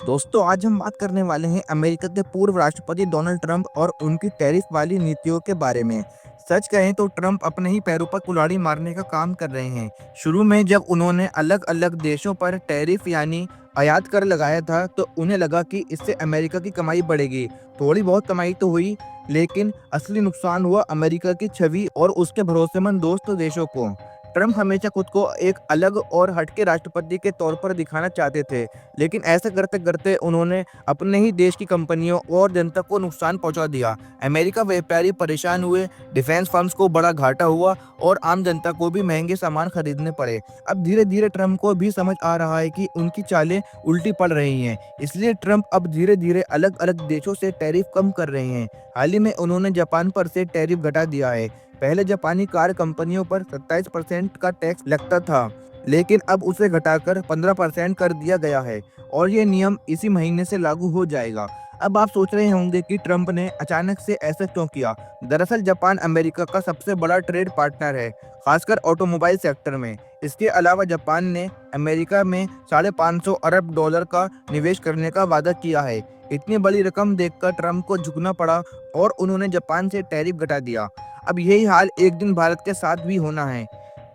दोस्तों आज हम बात करने वाले हैं अमेरिका के पूर्व राष्ट्रपति डोनाल्ड ट्रंप और उनकी टैरिफ वाली नीतियों के बारे में। सच कहें तो ट्रंप अपने ही पैरों पर कुल्हाड़ी मारने का काम कर रहे हैं। शुरू में जब उन्होंने अलग अलग देशों पर टैरिफ यानी आयात कर लगाया था तो उन्हें लगा कि इससे अमेरिका की कमाई बढ़ेगी। थोड़ी बहुत कमाई तो हुई, लेकिन असली नुकसान हुआ अमेरिका की छवि और उसके भरोसेमंद दोस्त देशों को। ट्रंप हमेशा खुद को एक अलग और हटके राष्ट्रपति के तौर पर दिखाना चाहते थे, लेकिन ऐसा करते करते उन्होंने अपने ही देश की कंपनियों और जनता को नुकसान पहुंचा दिया। अमेरिका व्यापारी परेशान हुए, डिफेंस फर्म्स को बड़ा घाटा हुआ और आम जनता को भी महंगे सामान खरीदने पड़े। अब धीरे धीरे ट्रंप को भी समझ आ रहा है कि उनकी चालें उल्टी पड़ रही हैं, इसलिए ट्रंप अब धीरे धीरे अलग अलग देशों से टैरिफ कम कर रहे हैं। हाल ही में उन्होंने जापान पर से टैरिफ घटा दिया है। पहले जापानी कार कंपनियों पर 27% का टैक्स लगता था, लेकिन अब उसे घटाकर 15% कर दिया गया है और ये नियम इसी महीने से लागू हो जाएगा। अब आप सोच रहे होंगे कि ट्रंप ने अचानक से ऐसा क्यों किया। दरअसल जापान अमेरिका का सबसे बड़ा ट्रेड पार्टनर है, खासकर ऑटोमोबाइल सेक्टर में। इसके अलावा जापान ने अमेरिका में $550 अरब का निवेश करने का वादा किया है। इतनी बड़ी रकम देखकर ट्रंप को झुकना पड़ा और उन्होंने जापान से टैरिफ घटा दिया। अब यही हाल एक दिन भारत के साथ भी होना है,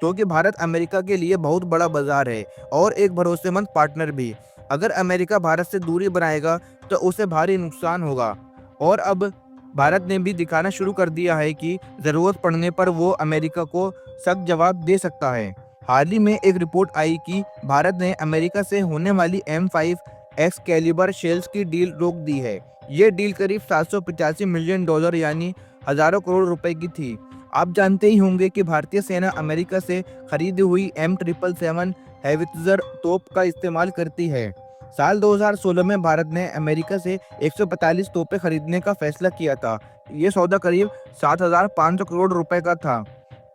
क्योंकि भारत अमेरिका के लिए बहुत बड़ा बाजार है और एक भरोसेमंद पार्टनर भी। अगर अमेरिका भारत से दूरी बनाएगा तो उसे भारी नुकसान होगा और अब भारत ने भी दिखाना शुरू कर दिया है कि ज़रूरत पड़ने पर वो अमेरिका को सख्त जवाब दे सकता है। हाल ही में एक रिपोर्ट आई कि भारत ने अमेरिका से होने वाली M5 एक्स कैलिबर शेल्स की डील रोक दी है। ये डील करीब $785 मिलियन यानी हजारों करोड़ रुपए की थी। आप जानते ही होंगे कि भारतीय सेना अमेरिका से खरीदी हुई M777 हैवित्ज़र तोप का इस्तेमाल करती है। साल 2016 में भारत ने अमेरिका से 145 तोपें खरीदने का फैसला किया था। ये सौदा करीब 7,500 करोड़ रुपए का था।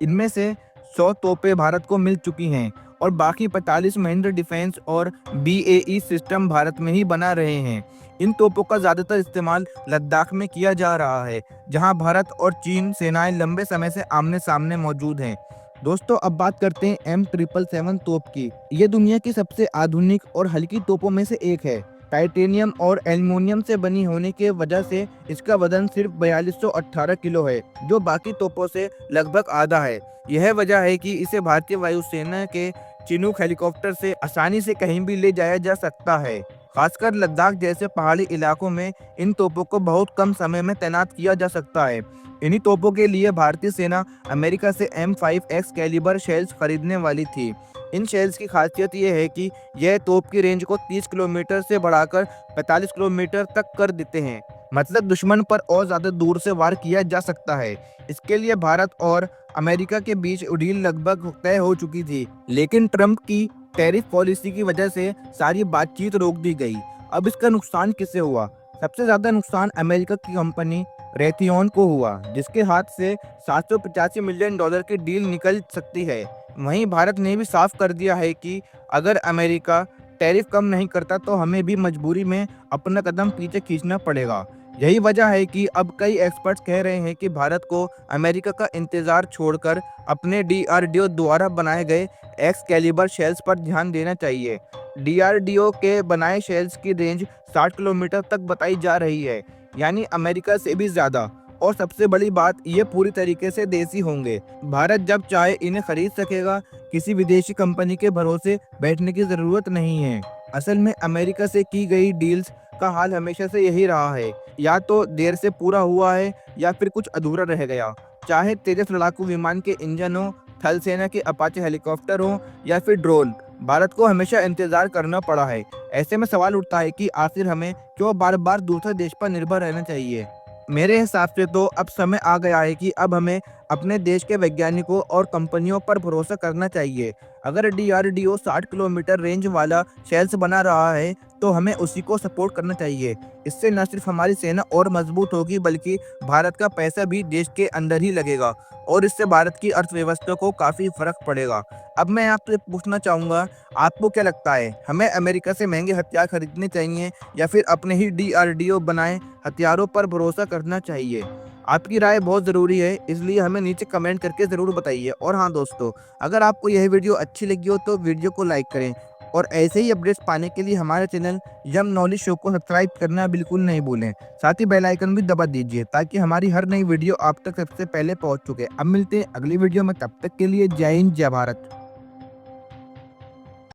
इनमें से 100 तोपें भारत को मिल चुकी हैं और बाकी 45 महेंद्र डिफेंस और BAE सिस्टम भारत में ही बना रहे हैं। इन तोपों का ज़्यादातर इस्तेमाल लद्दाख में किया जा रहा है, जहां भारत और चीन सेनाएं लंबे समय से आमने सामने मौजूद हैं। दोस्तों अब बात करते हैं M777 तोप की। ये दुनिया की सबसे आधुनिक और हल्की तोपों में से एक है। टाइटेनियम और एल्युमिनियम से बनी होने की वजह से इसका वजन सिर्फ 4218 किलो है, जो बाकी तोपों से लगभग आधा है। यह वजह है कि इसे भारतीय वायुसेना के चिनूक हेलीकॉप्टर से आसानी से कहीं भी ले जाया जा सकता है। खासकर लद्दाख जैसे पहाड़ी इलाकों में इन तोपों को बहुत कम समय में तैनात किया जा सकता है। इन्हीं तोपों के लिए भारतीय सेना अमेरिका से M5 एक्स कैलिबर शेल्स खरीदने वाली थी। इन शेल्स की खासियत यह है कि यह तोप की रेंज को 30 किलोमीटर से बढ़ाकर 45 किलोमीटर तक कर देते हैं, मतलब दुश्मन पर और ज़्यादा दूर से वार किया जा सकता है। इसके लिए भारत और अमेरिका के बीच डील लगभग तय हो चुकी थी, लेकिन ट्रंप की टैरिफ पॉलिसी की वजह से सारी बातचीत रोक दी गई। अब इसका नुकसान किसे हुआ? सबसे ज़्यादा नुकसान अमेरिका की कंपनी रेथियोन को हुआ, जिसके हाथ से $785 मिलियन की डील निकल सकती है। वहीं भारत ने भी साफ कर दिया है कि अगर अमेरिका टैरिफ कम नहीं करता तो हमें भी मजबूरी में अपना कदम पीछे खींचना पड़ेगा। यही वजह है कि अब कई एक्सपर्ट्स कह रहे हैं कि भारत को अमेरिका का इंतजार छोड़कर अपने DRDO द्वारा बनाए गए एक्स कैलिबर शेल्स पर ध्यान देना चाहिए। DRDO के बनाए शेल्स की रेंज 60 किलोमीटर तक बताई जा रही है, यानी अमेरिका से भी ज़्यादा। और सबसे बड़ी बात, ये पूरी तरीके से देसी होंगे। भारत जब चाहे इन्हें खरीद सकेगा, किसी विदेशी कंपनी के भरोसे बैठने की ज़रूरत नहीं है। असल में अमेरिका से की गई डील्स का हाल हमेशा से यही रहा है, या तो देर से पूरा हुआ है या फिर कुछ अधूरा रह गया। चाहे तेजस लड़ाकू विमान के इंजन हो, थल सेना के अपाचे हेलीकॉप्टर हो या फिर ड्रोन, भारत को हमेशा इंतजार करना पड़ा है। ऐसे में सवाल उठता है कि आखिर हमें क्यों बार बार दूसरे देश पर निर्भर रहना चाहिए। मेरे हिसाब से तो अब समय आ गया है कि अब हमें अपने देश के वैज्ञानिकों और कंपनियों पर भरोसा करना चाहिए। अगर DRDO 60 किलोमीटर रेंज वाला शेल्स बना रहा है तो हमें उसी को सपोर्ट करना चाहिए। इससे न सिर्फ हमारी सेना और मजबूत होगी, बल्कि भारत का पैसा भी देश के अंदर ही लगेगा और इससे भारत की अर्थव्यवस्था को काफ़ी फर्क पड़ेगा। अब मैं आपसे पूछना चाहूँगा, आपको क्या लगता है, हमें अमेरिका से महंगे हथियार खरीदने चाहिए या फिर अपने ही DRDO बनाए हथियारों पर भरोसा करना चाहिए? आपकी राय बहुत ज़रूरी है, इसलिए हमें नीचे कमेंट करके ज़रूर बताइए। और हाँ दोस्तों, अगर आपको यह वीडियो अच्छी लगी हो तो वीडियो को लाइक करें और ऐसे ही अपडेट्स पाने के लिए हमारे चैनल यम नॉलेज शो को सब्सक्राइब करना बिल्कुल नहीं भूलें। साथ ही बेल आइकन भी दबा दीजिए ताकि हमारी हर नई वीडियो आप तक सबसे पहले पहुंच चुके। अब मिलते हैं अगली वीडियो में, तब तक के लिए जय हिंद जय भारत।